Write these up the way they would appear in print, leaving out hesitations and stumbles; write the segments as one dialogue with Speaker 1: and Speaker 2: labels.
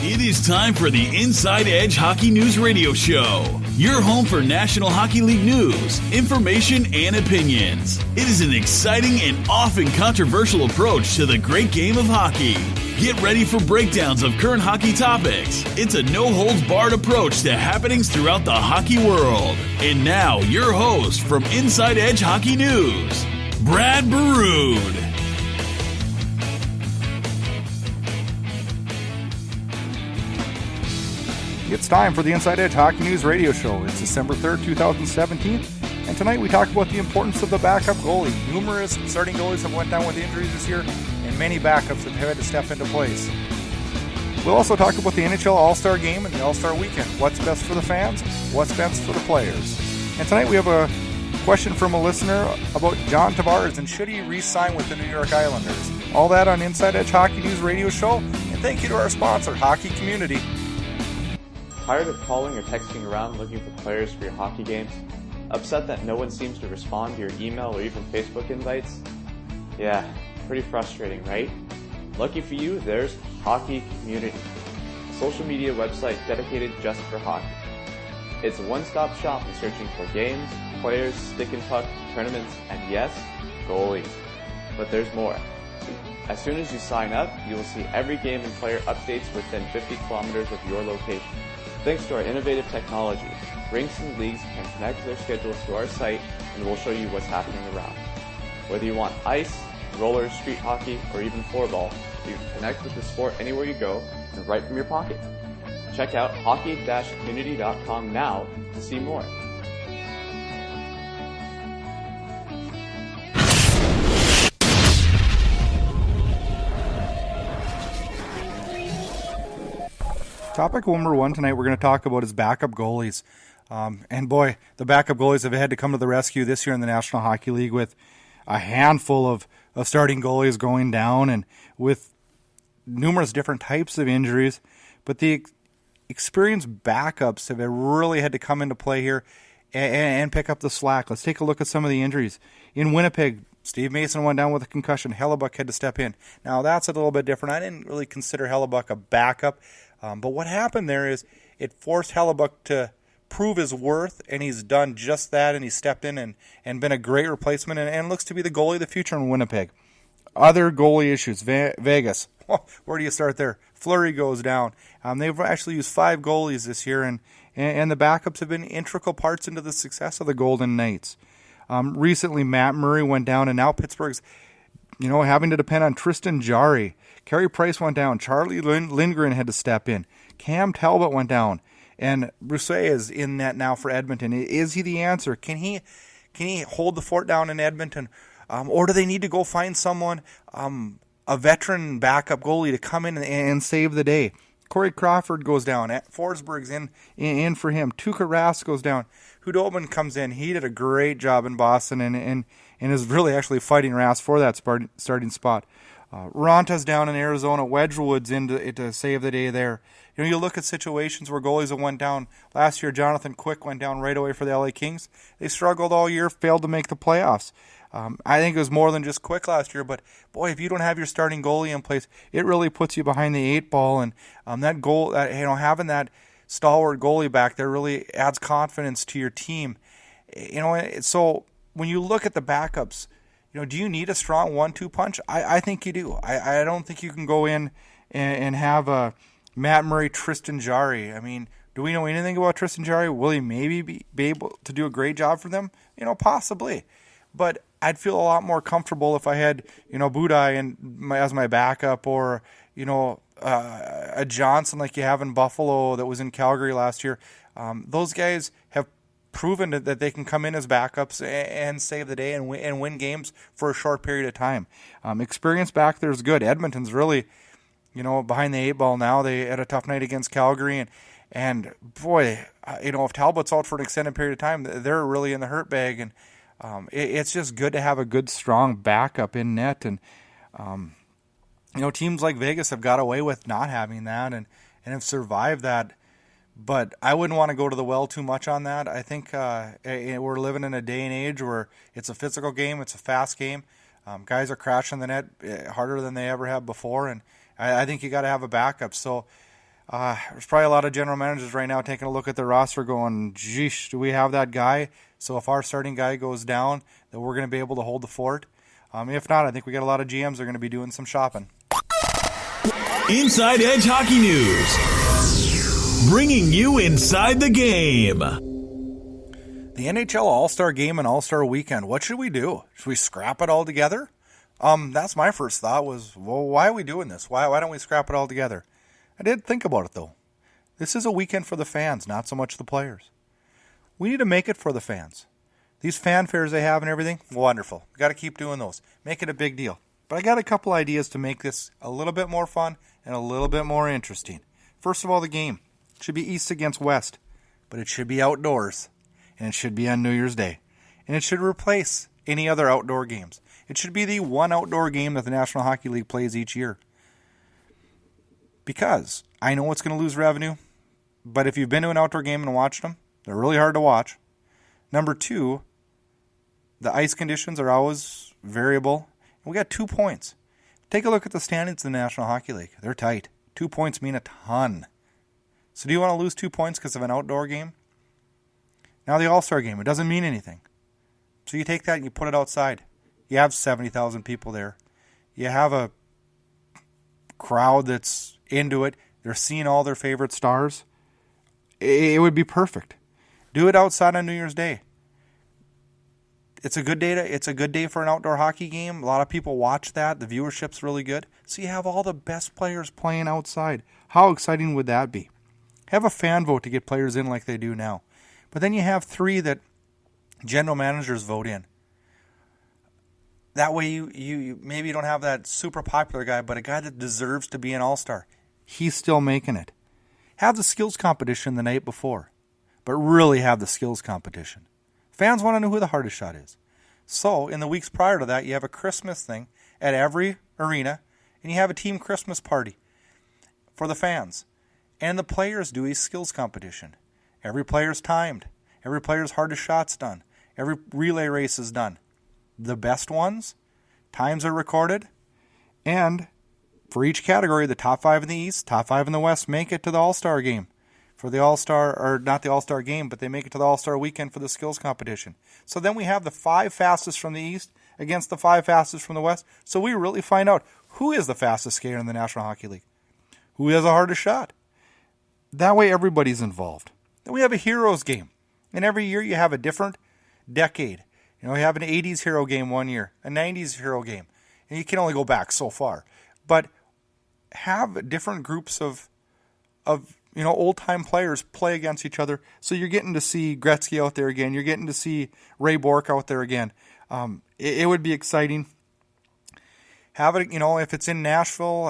Speaker 1: It is time for the Inside Edge Hockey News Radio Show, your home for National Hockey League news, information, and opinions. It is an exciting and often controversial approach to the great game of hockey. Get ready for breakdowns of current hockey topics. It's a no-holds-barred approach to happenings throughout the hockey world. And now, your host from Inside Edge Hockey News, Brad Baroud.
Speaker 2: It's time for the Inside Edge Hockey News Radio Show. It's December 3rd, 2017, and tonight we talk about the importance of the backup goalie. Numerous starting goalies have went down with injuries this year, and many backups have had to step into place. We'll also talk about the NHL All-Star Game and the All-Star Weekend. What's best for the fans? What's best for the players? And tonight we have a question from a listener about John Tavares and should he re-sign with the New York Islanders. All that on Inside Edge Hockey News Radio Show, and thank you to our sponsor, Hockey Community.
Speaker 3: Tired of calling or texting around looking for players for your hockey games? Upset that no one seems to respond to your email or even Facebook invites? Yeah, pretty frustrating, right? Lucky for you, there's Hockey Community, a social media website dedicated just for hockey. It's a one-stop shop in searching for games, players, stick and puck, tournaments, and yes, goalies. But there's more. As soon as you sign up, you will see every game and player updates within 50 kilometers of your location. Thanks to our innovative technology, rinks and leagues can connect their schedules to our site and we'll show you what's happening around. Whether you want ice, roller, street hockey, or even floorball, you can connect with the sport anywhere you go and right from your pocket. Check out hockey-community.com now to see more.
Speaker 2: Topic number one tonight we're going to talk about is backup goalies. And boy, the backup goalies have had to come to the rescue this year in the National Hockey League with a handful of starting goalies going down and with numerous different types of injuries. But the experienced backups have really had to come into play here and pick up the slack. Let's take a look at some of the injuries. In Winnipeg, Steve Mason went down with a concussion. Hellebuck had to step in. Now, that's a little bit different. I didn't really consider Hellebuck a backup. But what happened there is it forced Hellebuck to prove his worth, and he's done just that, and he's stepped in and been a great replacement and looks to be the goalie of the future in Winnipeg. Other goalie issues, Vegas. Where do you start there? Fleury goes down. They've actually used 5 goalies this year, and the backups have been integral parts into the success of the Golden Knights. Recently, Matt Murray went down, and now Pittsburgh's having to depend on Tristan Jarry. Carey Price went down. Charlie Lindgren had to step in. Cam Talbot went down. And Brousset is in net now for Edmonton. Is he the answer? Can he hold the fort down in Edmonton? Or do they need to go find someone, a veteran backup goalie to come in and save the day? Corey Crawford goes down. Forsberg's in for him. Tuukka Rask goes down. Hudobin comes in. He did a great job in Boston and is really actually fighting Rask for that starting spot. Ronta's down in Arizona. Wedgwood's in to save the day there. You look at situations where goalies have went down. Last year, Jonathan Quick went down right away for the LA Kings. They struggled all year, failed to make the playoffs. I think it was more than just Quick last year, but boy, if you don't have your starting goalie in place, it really puts you behind the 8 ball. And that goal, having that stalwart goalie back there really adds confidence to your team. So when you look at the backups, do you need a strong 1-2 punch? I think you do. I don't think you can go in and have a Matt Murray, Tristan Jarry. I mean, do we know anything about Tristan Jarry? Will he maybe be able to do a great job for them? Possibly. But I'd feel a lot more comfortable if I had, Budaj as my backup or, a Johnson like you have in Buffalo that was in Calgary last year. Those guys have proven that they can come in as backups and save the day and win games for a short period of time. Experience back there is good. Edmonton's really, behind the 8 ball now. They had a tough night against Calgary, and boy, if Talbot's out for an extended period of time, they're really in the hurt bag. And it's just good to have a good, strong backup in net. And teams like Vegas have got away with not having that and have survived that but I wouldn't want to go to the well too much on that. I think we're living in a day and age where it's a physical game, it's a fast game. Guys are crashing the net harder than they ever have before, and I think you got to have a backup. So there's probably a lot of general managers right now taking a look at their roster going, geesh, do we have that guy? So if our starting guy goes down, then we're going to be able to hold the fort. If not, I think we got a lot of GMs that are going to be doing some shopping.
Speaker 1: Inside Edge Hockey News, bringing you inside the game.
Speaker 2: The NHL All-Star Game and All-Star Weekend, what should we do? Should we scrap it all together? That's my first thought was, well, why are we doing this? Why don't we scrap it all together? I did think about it, though. This is a weekend for the fans, not so much the players. We need to make it for the fans. These fanfares they have and everything, wonderful. We've got to keep doing those. Make it a big deal. But I got a couple ideas to make this a little bit more fun and a little bit more interesting. First of all, the game should be East against West, but it should be outdoors, and it should be on New Year's Day, and it should replace any other outdoor games. It should be the one outdoor game that the National Hockey League plays each year. Because I know it's going to lose revenue, but if you've been to an outdoor game and watched them, they're really hard to watch. Number two, the ice conditions are always variable. We got 2 points. Take a look at the standings in the National Hockey League. They're tight. 2 points mean a ton. So do you want to lose 2 points because of an outdoor game? Now the All-Star Game, it doesn't mean anything. So you take that and you put it outside. You have 70,000 people there. You have a crowd that's into it. They're seeing all their favorite stars. It would be perfect. Do it outside on New Year's Day. It's a good day for an outdoor hockey game. A lot of people watch that. The viewership's really good. So you have all the best players playing outside. How exciting would that be? Have a fan vote to get players in like they do now. But then you have 3 that general managers vote in. That way you maybe you don't have that super popular guy, but a guy that deserves to be an all-star. He's still making it. Have the skills competition the night before, but really have the skills competition. Fans want to know who the hardest shot is. So, in the weeks prior to that, you have a Christmas thing at every arena, and you have a team Christmas party for the fans. And the players do a skills competition. Every player's timed. Every player's hardest shot's done. Every relay race is done. The best ones, times are recorded, and for each category, the top 5 in the East, top 5 in the West make it to the All-Star Game. For the All-Star, or not the All-Star Game, but they make it to the All-Star Weekend for the skills competition. So then we have the 5 fastest from the East against the 5 fastest from the West. So we really find out who is the fastest skater in the National Hockey League. Who has the hardest shot. That way everybody's involved. Then we have a Heroes Game. And every year you have a different decade. You have an 80s hero game one year, a 90s hero game. And you can only go back so far. But have different groups of old-time players play against each other. So you're getting to see Gretzky out there again. You're getting to see Ray Bourque out there again. It would be exciting. Have it, if it's in Nashville,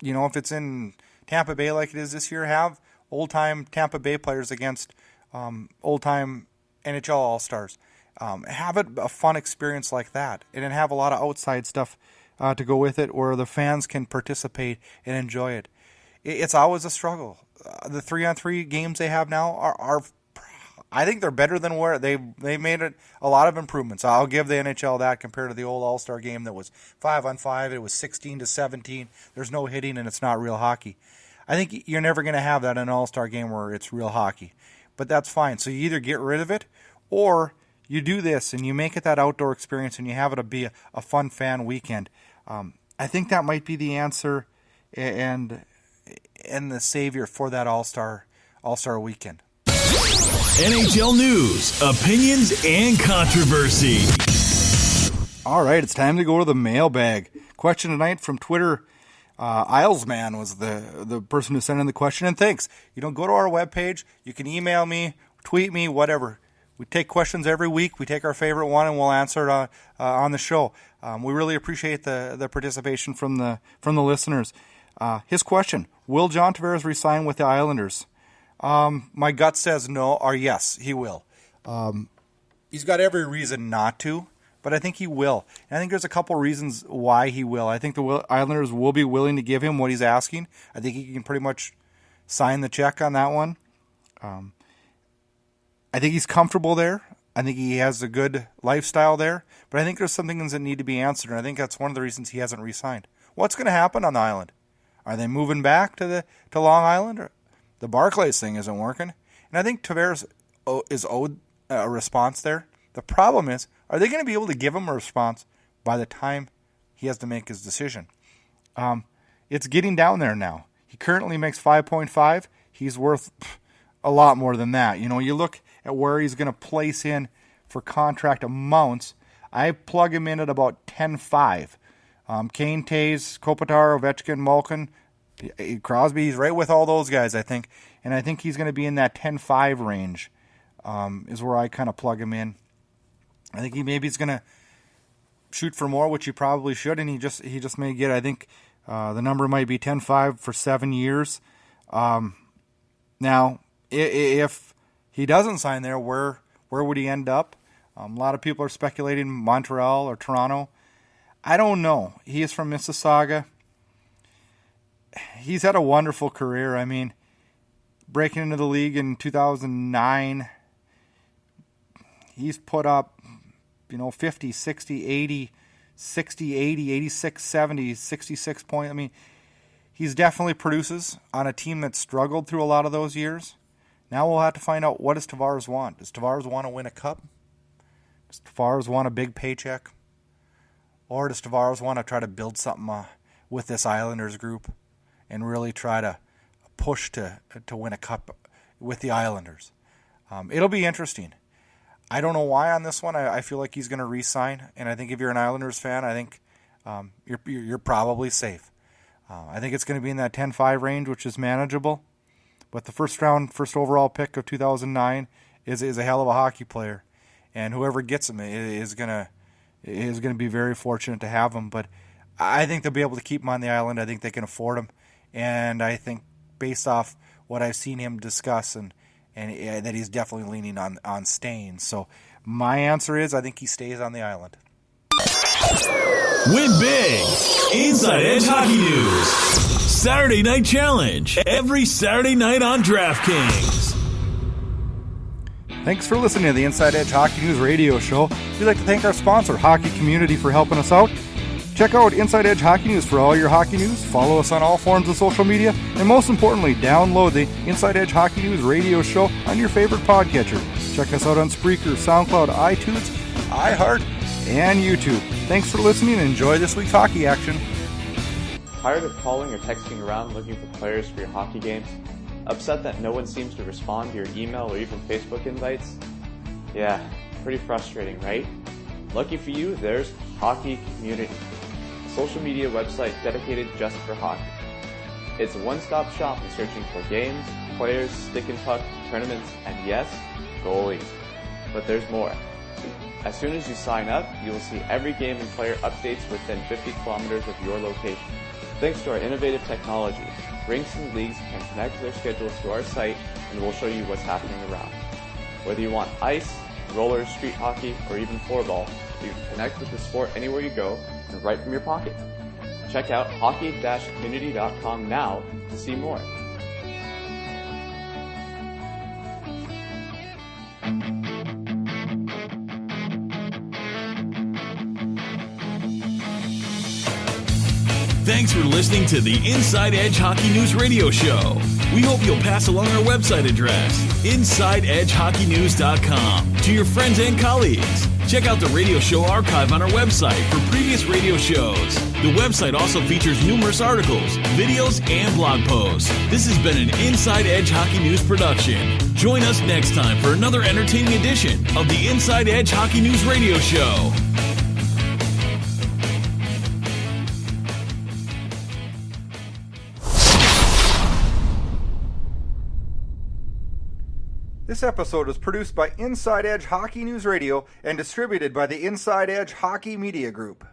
Speaker 2: if it's in Tampa Bay like it is this year, have old-time Tampa Bay players against old-time NHL All-Stars. Have it a fun experience like that. And then have a lot of outside stuff to go with it where the fans can participate and enjoy it. It's always a struggle. The 3-on-3 games they have now are I think they're better than where they made it a lot of improvements. I'll give the NHL that compared to the old All-Star game that was 5-on-5. It was 16-17. There's no hitting and it's not real hockey. I think you're never going to have that in an All-Star game where it's real hockey. But that's fine. So you either get rid of it or you do this and you make it that outdoor experience and you have it be a fun fan weekend. I think that might be the answer and the savior for that All-Star weekend.
Speaker 1: NHL news, opinions, and controversy.
Speaker 2: All right, it's time to go to the mailbag. Question tonight from Twitter. Islesman was the person who sent in the question, and thanks. Go to our webpage. You can email me, tweet me, whatever. We take questions every week. We take our favorite one, and we'll answer it on the show. We really appreciate the participation from the listeners. His question: will John Tavares resign with the Islanders? My gut says no, or yes, he will. He's got every reason not to, but I think he will. And I think there's a couple reasons why he will. I think the Islanders will be willing to give him what he's asking. I think he can pretty much sign the check on that one. I think he's comfortable there. I think he has a good lifestyle there. But I think there's some things that need to be answered, and I think that's one of the reasons he hasn't re-signed. What's going to happen on the island? Are they moving back to Long Island? Or the Barclays thing isn't working. And I think Tavares is owed a response there. The problem is, are they going to be able to give him a response by the time he has to make his decision? It's getting down there now. He currently makes 5.5. He's worth a lot more than that. You know, you look at where he's going to place in for contract amounts. I plug him in at about 10.5. Kane, Taves, Kopitar, Ovechkin, Malkin, Crosby, he's right with all those guys, I think. And I think he's going to be in that 10.5 range is where I kind of plug him in. I think he's going to shoot for more, which he probably should, and he just may get, I think the number might be 10.5 for 7 years. Now, if he doesn't sign there, where would he end up? A lot of people are speculating Montreal or Toronto. I don't know. He is from Mississauga. He's had a wonderful career. I mean, breaking into the league in 2009, he's put up, 50, 60, 80, 60, 80, 86, 70, 66 points. I mean, he's definitely produces on a team that struggled through a lot of those years. Now we'll have to find out, what does Tavares want? Does Tavares want to win a cup? Does Tavares want a big paycheck? Or does Tavares want to try to build something with this Islanders group and really try to push to win a cup with the Islanders? It'll be interesting. I don't know why on this one. I feel like he's going to re-sign, and I think if you're an Islanders fan, I think you're probably safe. I think it's going to be in that 10.5 range, which is manageable. But the first overall pick of 2009 is a hell of a hockey player, and whoever gets him is going to be very fortunate to have him. But I think they'll be able to keep him on the island. I think they can afford him, and I think based off what I've seen him discuss and that he's definitely leaning on staying. So my answer is I think he stays on the island.
Speaker 1: Win big! Inside Edge Hockey News. Saturday Night Challenge. Every Saturday night on DraftKings.
Speaker 2: Thanks for listening to the Inside Edge Hockey News radio show. We'd like to thank our sponsor, Hockey Community, for helping us out. Check out Inside Edge Hockey News for all your hockey news. Follow us on all forms of social media. And most importantly, download the Inside Edge Hockey News radio show on your favorite podcatcher. Check us out on Spreaker, SoundCloud, iTunes, iHeart, and YouTube. Thanks for listening and enjoy this week's hockey action.
Speaker 3: Tired of calling or texting around looking for players for your hockey games? Upset that no one seems to respond to your email or even Facebook invites? Yeah, pretty frustrating, right? Lucky for you, there's Hockey Community, a social media website dedicated just for hockey. It's a one-stop shop in searching for games, players, stick and puck, tournaments, and yes, goalies. But there's more. As soon as you sign up, you will see every game and player updates within 50 kilometers of your location. Thanks to our innovative technology, rinks and leagues can connect their schedules to our site and we'll show you what's happening around. Whether you want ice, roller, street hockey, or even floorball, you can connect with the sport anywhere you go and right from your pocket. Check out hockey-community.com now to see more.
Speaker 1: Thanks for listening to the Inside Edge Hockey News radio show. We hope you'll pass along our website address, InsideEdgeHockeyNews.com, to your friends and colleagues. Check out the radio show archive on our website for previous radio shows. The website also features numerous articles, videos, and blog posts. This has been an Inside Edge Hockey News production. Join us next time for another entertaining edition of the Inside Edge Hockey News radio show.
Speaker 2: This episode was produced by Inside Edge Hockey News Radio and distributed by the Inside Edge Hockey Media Group.